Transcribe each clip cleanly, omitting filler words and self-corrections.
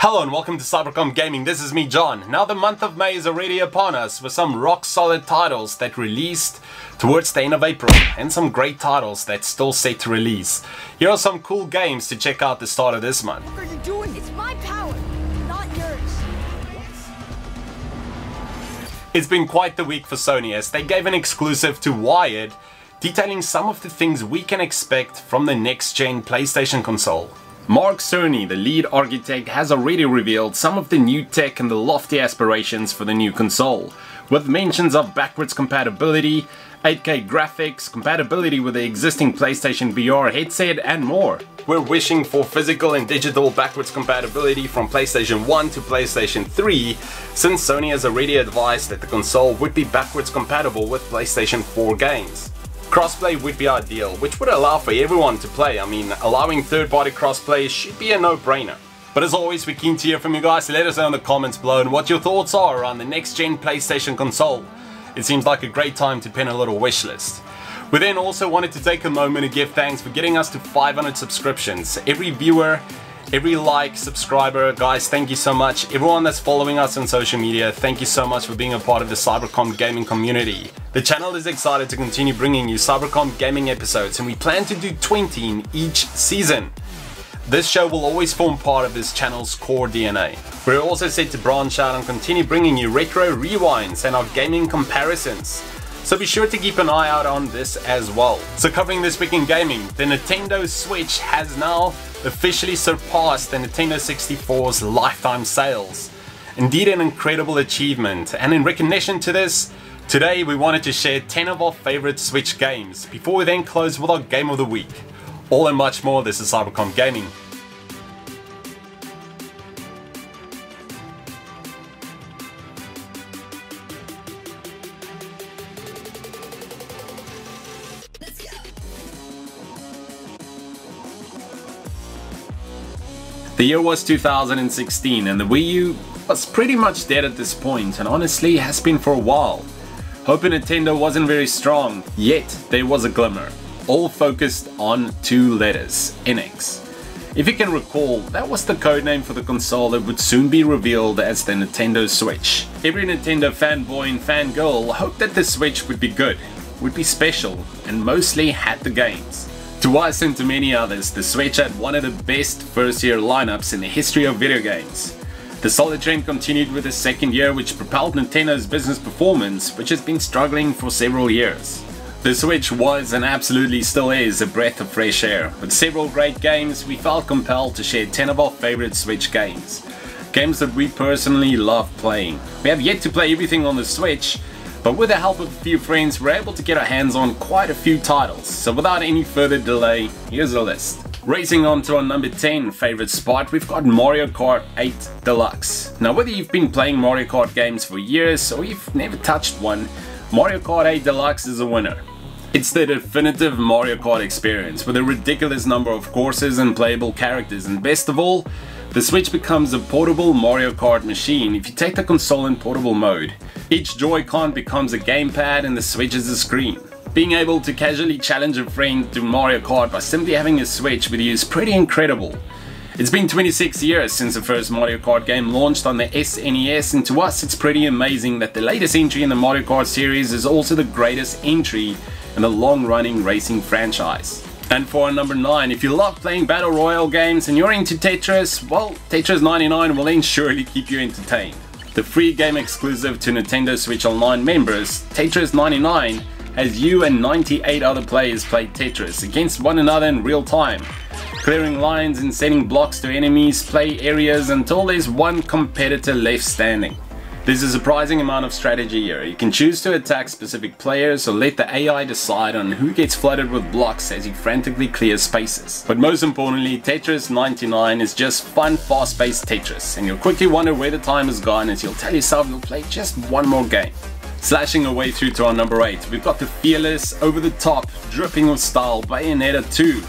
Hello and welcome to CyberCom Gaming. This is me, John. Now the month of May is already upon us with some rock solid titles that released towards the end of April and some great titles that's still set to release. Here are some cool games to check out the start of this month. What are you doing? It's my power, not yours. It's been quite the week for Sony as they gave an exclusive to Wired detailing some of the things we can expect from the next-gen PlayStation console. Mark Cerny, the lead architect, has already revealed some of the new tech and the lofty aspirations for the new console, with mentions of backwards compatibility, 8K graphics, compatibility with the existing PlayStation VR headset, and more. We're wishing for physical and digital backwards compatibility from PlayStation 1 to PlayStation 3, since Sony has already advised that the console would be backwards compatible with PlayStation 4 games. Crossplay would be ideal, which would allow for everyone to play. I mean, allowing third-party crossplay should be a no-brainer. But as always, we're keen to hear from you guys, so let us know in the comments below and what your thoughts are around the next-gen PlayStation console. It seems like a great time to pen a little wish list. We then also wanted to take a moment to give thanks for getting us to 500 subscriptions. Every viewer, every like, subscriber, guys, thank you so much. Everyone that's following us on social media, thank you so much for being a part of the CyberCom Gaming community. The channel is excited to continue bringing you CyberCom Gaming episodes, and we plan to do 20 in each season. This show will always form part of this channel's core DNA. We're also set to branch out and continue bringing you retro rewinds and our gaming comparisons. So be sure to keep an eye out on this as well. So covering this week in gaming, the Nintendo Switch has now officially surpassed the Nintendo 64's lifetime sales. Indeed an incredible achievement, and in recognition to this, today we wanted to share 10 of our favorite Switch games, before we then close with our Game of the Week. All and much more, this is CyberCom Gaming. The year was 2016 and the Wii U was pretty much dead at this point, and honestly has been for a while. Hoping Nintendo wasn't very strong, yet there was a glimmer, all focused on two letters, NX. If you can recall, that was the codename for the console that would soon be revealed as the Nintendo Switch. Every Nintendo fanboy and fangirl hoped that the Switch would be good, would be special, and mostly had the games. To us and to many others, the Switch had one of the best first-year lineups in the history of video games. The solid trend continued with the second year, which propelled Nintendo's business performance, which has been struggling for several years. The Switch was and absolutely still is a breath of fresh air. With several great games, we felt compelled to share 10 of our favorite Switch games. Games that we personally love playing. We have yet to play everything on the Switch, but with the help of a few friends, we're able to get our hands on quite a few titles. So without any further delay, here's a list. Racing on to our number 10 favorite spot, we've got Mario Kart 8 Deluxe. Now whether you've been playing Mario Kart games for years or you've never touched one, Mario Kart 8 Deluxe is a winner. It's the definitive Mario Kart experience with a ridiculous number of courses and playable characters, and best of all, the Switch becomes a portable Mario Kart machine if you take the console in portable mode. Each Joy-Con becomes a gamepad and the Switch is a screen. Being able to casually challenge a friend to Mario Kart by simply having a Switch with you is pretty incredible. It's been 26 years since the first Mario Kart game launched on the SNES, and to us it's pretty amazing that the latest entry in the Mario Kart series is also the greatest entry in the long-running racing franchise. And for our number 9, if you love playing Battle Royale games and you're into Tetris, well, Tetris 99 will then surely keep you entertained. The free game exclusive to Nintendo Switch Online members, Tetris 99 has you and 98 other players play Tetris against one another in real time, clearing lines and setting blocks to enemies, play areas until there's one competitor left standing. There's a surprising amount of strategy here. You can choose to attack specific players or let the AI decide on who gets flooded with blocks as you frantically clear spaces. But most importantly, Tetris 99 is just fun, fast-paced Tetris, and you'll quickly wonder where the time has gone as you'll tell yourself you'll play just one more game. Slashing our way through to our number 8, we've got the fearless, over-the-top, dripping with style Bayonetta 2.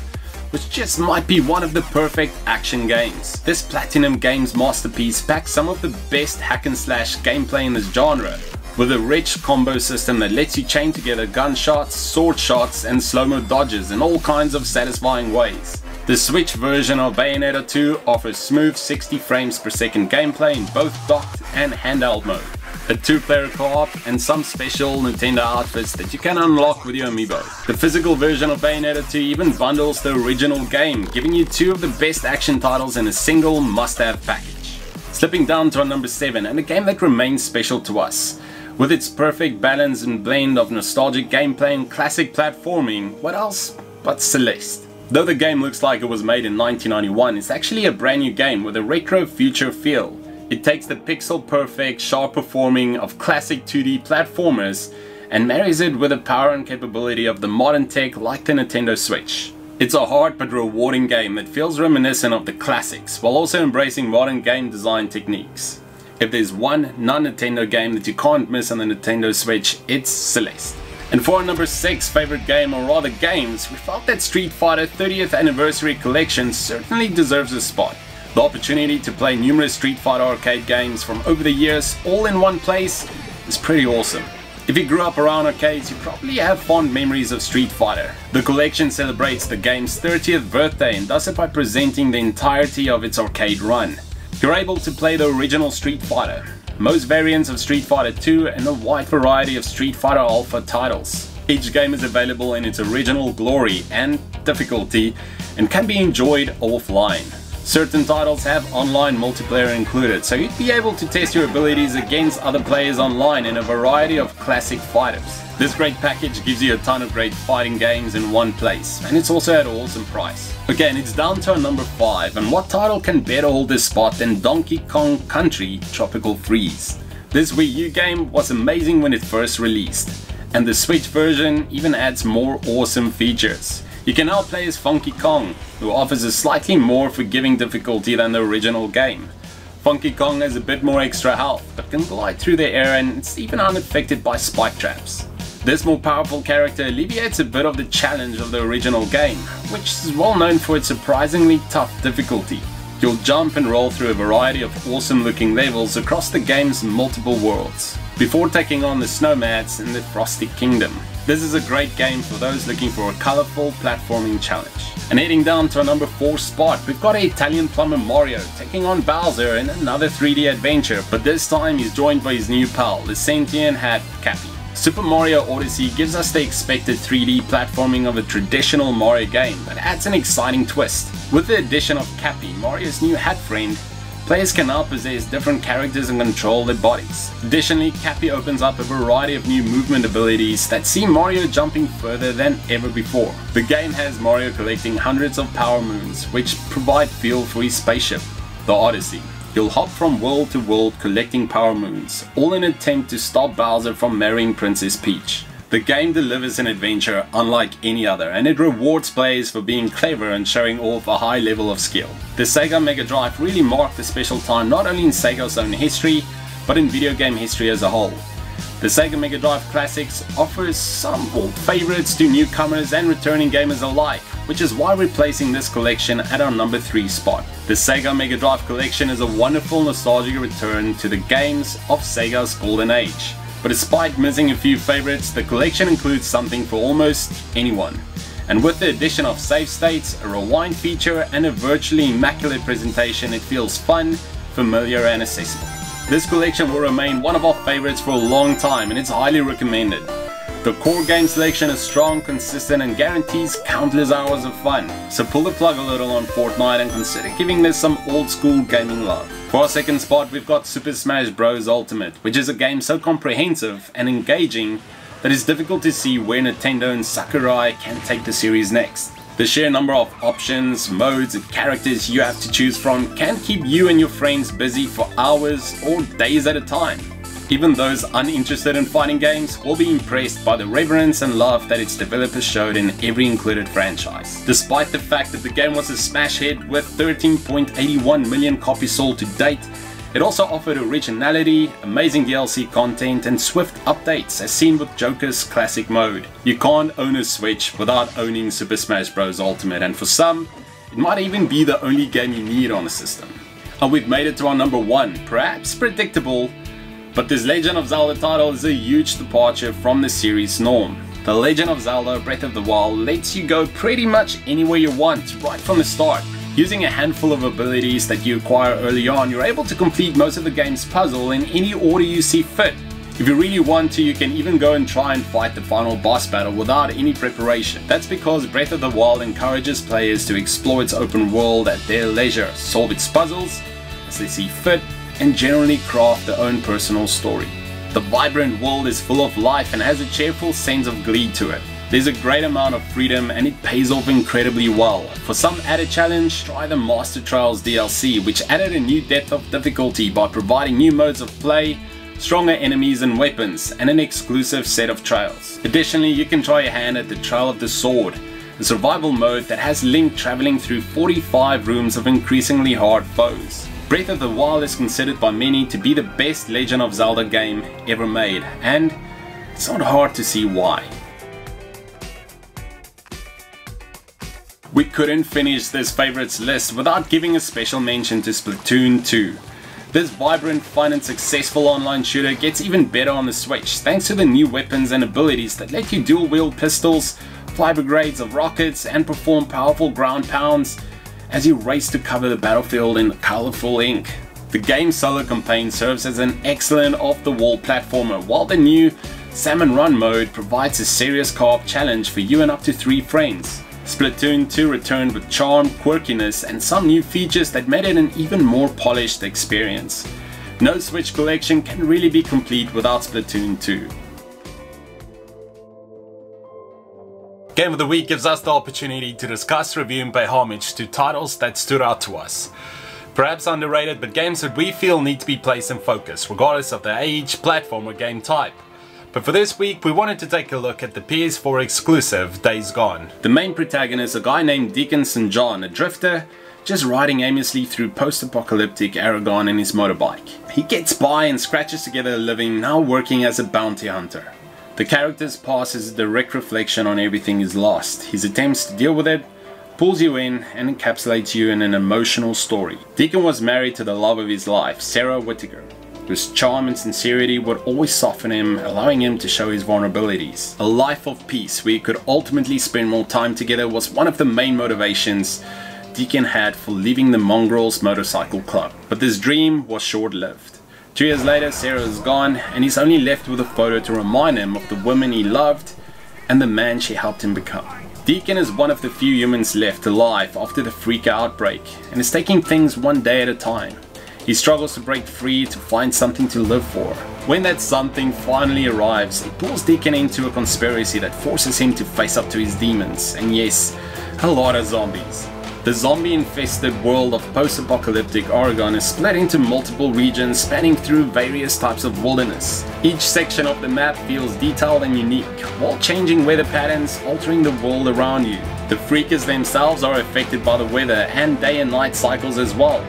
Which just might be one of the perfect action games. This Platinum Games masterpiece packs some of the best hack and slash gameplay in this genre, with a rich combo system that lets you chain together gunshots, sword shots and slow-mo dodges in all kinds of satisfying ways. The Switch version of Bayonetta 2 offers smooth 60 frames per second gameplay in both docked and handheld mode, a 2-player co-op, and some special Nintendo outfits that you can unlock with your amiibo. The physical version of Bayonetta 2 even bundles the original game, giving you 2 of the best action titles in a single must-have package. Slipping down to our number 7, and a game that remains special to us. With its perfect balance and blend of nostalgic gameplay and classic platforming, what else but Celeste? Though the game looks like it was made in 1991, it's actually a brand new game with a retro future feel. It takes the pixel-perfect, sharp performing of classic 2D platformers and marries it with the power and capability of the modern tech like the Nintendo Switch. It's a hard but rewarding game that feels reminiscent of the classics, while also embracing modern game design techniques. If there's one non-Nintendo game that you can't miss on the Nintendo Switch, it's Celeste. And for our number 6 favorite game, or rather games, we felt that Street Fighter 30th Anniversary Collection certainly deserves a spot. The opportunity to play numerous Street Fighter arcade games from over the years all in one place is pretty awesome. If you grew up around arcades, you probably have fond memories of Street Fighter. The collection celebrates the game's 30th birthday and does it by presenting the entirety of its arcade run. You're able to play the original Street Fighter, most variants of Street Fighter 2, and a wide variety of Street Fighter Alpha titles. Each game is available in its original glory and difficulty and can be enjoyed offline. Certain titles have online multiplayer included, so you'd be able to test your abilities against other players online in a variety of classic fighters. This great package gives you a ton of great fighting games in one place, and it's also at an awesome price. Again, it's down to our number 5, and what title can better hold this spot than Donkey Kong Country Tropical Freeze? This Wii U game was amazing when it first released, and the Switch version even adds more awesome features. You can now play as Funky Kong, who offers a slightly more forgiving difficulty than the original game. Funky Kong has a bit more extra health, but can glide through the air and it's even unaffected by spike traps. This more powerful character alleviates a bit of the challenge of the original game, which is well known for its surprisingly tough difficulty. You'll jump and roll through a variety of awesome looking levels across the game's multiple worlds, before taking on the snowmats in the Frosty Kingdom. This is a great game for those looking for a colourful platforming challenge. And heading down to our number 4 spot, we've got Italian plumber Mario taking on Bowser in another 3D adventure, but this time he's joined by his new pal, the sentient hat Cappy. Super Mario Odyssey gives us the expected 3D platforming of a traditional Mario game, but adds an exciting twist. With the addition of Cappy, Mario's new hat friend, players can now possess different characters and control their bodies. Additionally, Cappy opens up a variety of new movement abilities that see Mario jumping further than ever before. The game has Mario collecting hundreds of power moons, which provide fuel for his spaceship, the Odyssey. You'll hop from world to world collecting power moons, all in an attempt to stop Bowser from marrying Princess Peach. The game delivers an adventure unlike any other, and it rewards players for being clever and showing off a high level of skill. The Sega Mega Drive really marked a special time not only in Sega's own history, but in video game history as a whole. The Sega Mega Drive Classics offers some old favorites to newcomers and returning gamers alike, which is why we're placing this collection at our number 3 spot. The Sega Mega Drive Collection is a wonderful nostalgic return to the games of Sega's golden age. But despite missing a few favorites, the collection includes something for almost anyone. And with the addition of save states, a rewind feature, and a virtually immaculate presentation, it feels fun, familiar and accessible. This collection will remain one of our favorites for a long time, and it's highly recommended. The core game selection is strong, consistent and guarantees countless hours of fun. So pull the plug a little on Fortnite and consider giving this some old school gaming love. For our second spot, we've got Super Smash Bros. Ultimate, which is a game so comprehensive and engaging that it's difficult to see where Nintendo and Sakurai can take the series next. The sheer number of options, modes and characters you have to choose from can keep you and your friends busy for hours or days at a time. Even those uninterested in fighting games will be impressed by the reverence and love that its developers showed in every included franchise. Despite the fact that the game was a smash hit with 13.81 million copies sold to date, it also offered originality, amazing DLC content and swift updates as seen with Joker's classic mode. You can't own a Switch without owning Super Smash Bros. Ultimate, and for some, it might even be the only game you need on the system. And we've made it to our number 1, perhaps predictable, but this Legend of Zelda title is a huge departure from the series' norm. The Legend of Zelda Breath of the Wild lets you go pretty much anywhere you want right from the start. Using a handful of abilities that you acquire early on, you're able to complete most of the game's puzzle in any order you see fit. If you really want to, you can even go and try and fight the final boss battle without any preparation. That's because Breath of the Wild encourages players to explore its open world at their leisure, solve its puzzles as they see fit, and generally craft their own personal story. The vibrant world is full of life and has a cheerful sense of glee to it. There's a great amount of freedom and it pays off incredibly well. For some added challenge, try the Master Trials DLC, which added a new depth of difficulty by providing new modes of play, stronger enemies and weapons, and an exclusive set of trails. Additionally, you can try your hand at the Trail of the Sword, a survival mode that has Link traveling through 45 rooms of increasingly hard foes. Breath of the Wild is considered by many to be the best Legend of Zelda game ever made, and it's not hard to see why. We couldn't finish this favorites list without giving a special mention to Splatoon 2. This vibrant, fun and successful online shooter gets even better on the Switch thanks to the new weapons and abilities that let you dual wield pistols, fly brigades of rockets and perform powerful ground pounds as you race to cover the battlefield in colourful ink. The game's solo campaign serves as an excellent off-the-wall platformer, while the new Salmon Run mode provides a serious co-op challenge for you and up to 3 friends. Splatoon 2 returned with charm, quirkiness and some new features that made it an even more polished experience. No Switch collection can really be complete without Splatoon 2. Game of the Week gives us the opportunity to discuss, review and pay homage to titles that stood out to us. Perhaps underrated, but games that we feel need to be placed in focus, regardless of their age, platform or game type. But for this week, we wanted to take a look at the PS4 exclusive Days Gone. The main protagonist, a guy named Deacon St. John, a drifter, just riding aimlessly through post-apocalyptic Aragon in his motorbike. He gets by and scratches together a living, now working as a bounty hunter. The character's past is a direct reflection on everything he's lost. His attempts to deal with it pulls you in and encapsulates you in an emotional story. Deacon was married to the love of his life, Sarah Whittaker, whose charm and sincerity would always soften him, allowing him to show his vulnerabilities. A life of peace where he could ultimately spend more time together was one of the main motivations Deacon had for leaving the Mongrels Motorcycle Club. But this dream was short-lived. 2 years later, Sarah is gone, and he's only left with a photo to remind him of the woman he loved and the man she helped him become. Deacon is one of the few humans left alive after the Freaka outbreak, and is taking things one day at a time. He struggles to break free to find something to live for. When that something finally arrives, it pulls Deacon into a conspiracy that forces him to face up to his demons, and yes, a lot of zombies. The zombie-infested world of post-apocalyptic Oregon is split into multiple regions spanning through various types of wilderness. Each section of the map feels detailed and unique, while changing weather patterns altering the world around you. The Freakers themselves are affected by the weather and day and night cycles as well.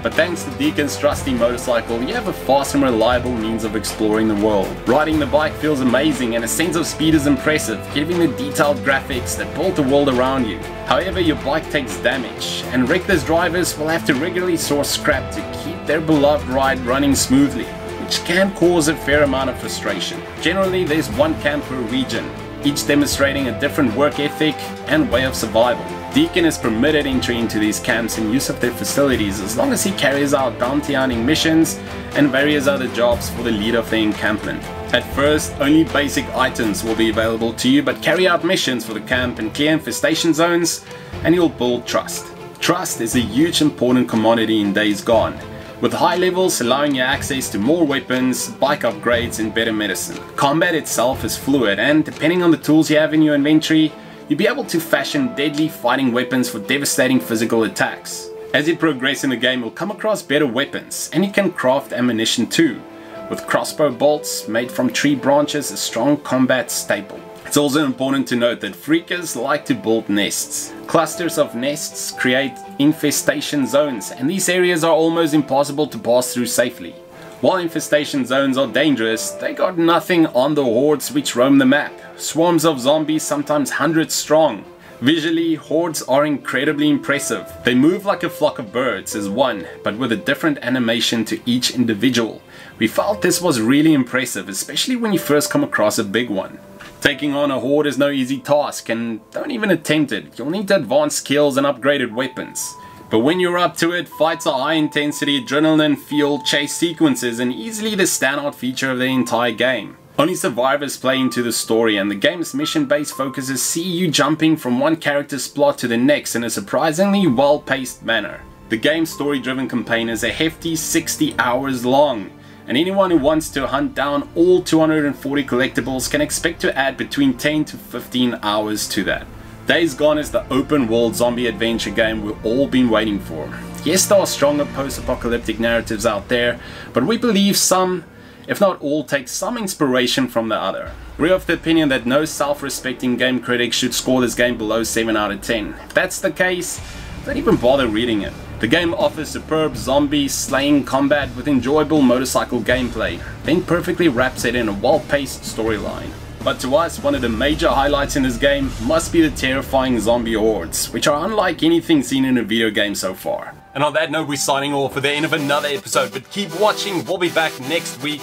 But thanks to Deacon's trusty motorcycle, you have a fast and reliable means of exploring the world. Riding the bike feels amazing and a sense of speed is impressive, giving the detailed graphics that build the world around you. However, your bike takes damage, and reckless drivers will have to regularly source scrap to keep their beloved ride running smoothly, which can cause a fair amount of frustration. Generally, there's one camp per region, each demonstrating a different work ethic and way of survival. Deacon is permitted entry into these camps and use of their facilities as long as he carries out bounty hunting missions and various other jobs for the leader of the encampment. At first, only basic items will be available to you, but carry out missions for the camp and clear infestation zones and you'll build trust. Trust is a huge important commodity in Days Gone, with high levels allowing you access to more weapons, bike upgrades and better medicine. Combat itself is fluid, and depending on the tools you have in your inventory, you'll be able to fashion deadly fighting weapons for devastating physical attacks. As you progress in the game, you'll come across better weapons, and you can craft ammunition too, with crossbow bolts made from tree branches a strong combat staple. It's also important to note that Freakers like to build nests. Clusters of nests create infestation zones, and these areas are almost impossible to pass through safely. While infestation zones are dangerous, they got nothing on the hordes which roam the map. Swarms of zombies, sometimes hundreds strong. Visually, hordes are incredibly impressive. They move like a flock of birds as one, but with a different animation to each individual. We felt this was really impressive, especially when you first come across a big one. Taking on a horde is no easy task, and don't even attempt it. You'll need advanced skills and upgraded weapons. But when you're up to it, fights are high intensity, adrenaline-fueled chase sequences, and easily the standout feature of the entire game. Only survivors play into the story, and the game's mission-based focuses see you jumping from one character's plot to the next in a surprisingly well-paced manner. The game's story-driven campaign is a hefty 60 hours long, and anyone who wants to hunt down all 240 collectibles can expect to add between 10 to 15 hours to that. Days Gone is the open world zombie adventure game we've all been waiting for. Yes, there are stronger post-apocalyptic narratives out there, but we believe some, if not all, take some inspiration from the other. We're of the opinion that no self-respecting game critic should score this game below 7 out of 10. If that's the case, don't even bother reading it. The game offers superb zombie slaying combat with enjoyable motorcycle gameplay, then perfectly wraps it in a well-paced storyline. But to us, one of the major highlights in this game must be the terrifying zombie hordes, which are unlike anything seen in a video game so far. And on that note, we're signing off for the end of another episode, but keep watching. We'll be back next week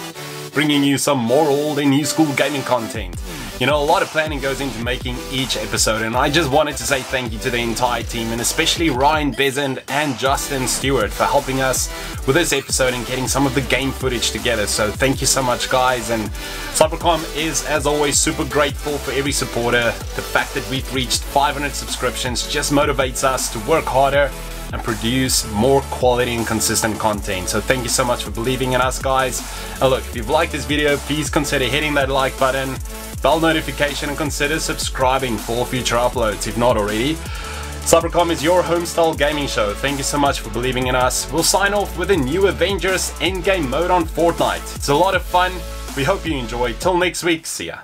bringing you some more old and new school gaming content. You know, a lot of planning goes into making each episode, and I just wanted to say thank you to the entire team, and especially Ryan Bezend and Justin Stewart for helping us with this episode and getting some of the game footage together. So thank you so much, guys. And CyberCom is, as always, super grateful for every supporter. The fact that we've reached 500 subscriptions just motivates us to work harder and produce more quality and consistent content. So thank you so much for believing in us, guys. And look, if you've liked this video, please consider hitting that like button, bell notification, and consider subscribing for future uploads if not already. CyberCom is your homestyle gaming show. Thank you so much for believing in us. We'll sign off with a new Avengers Endgame mode on Fortnite. It's a lot of fun. We hope you enjoy. Till next week, see ya.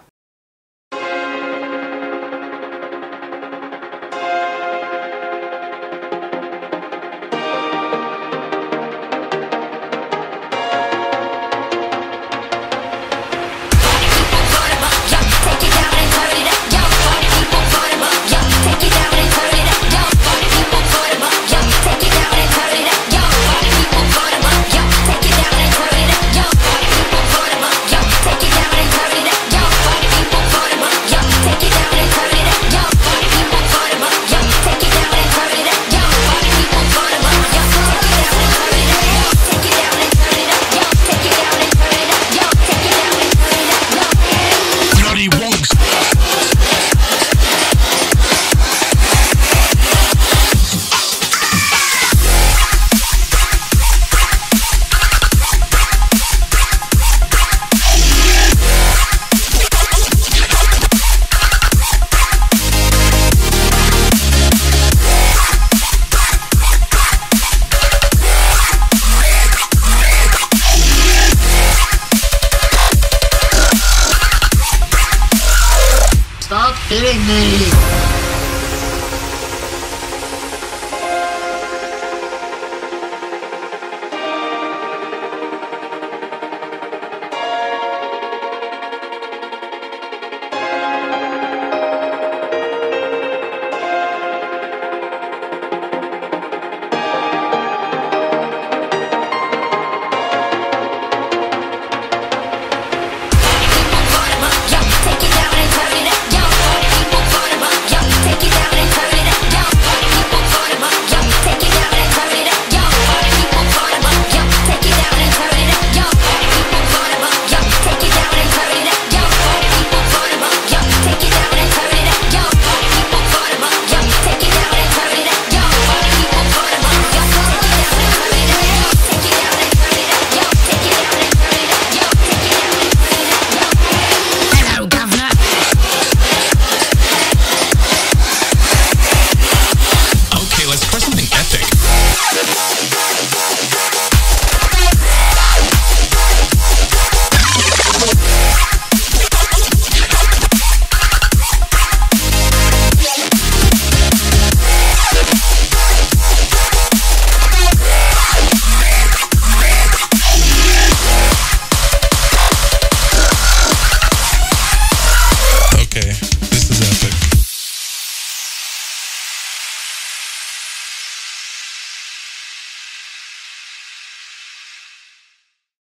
Stop hitting me!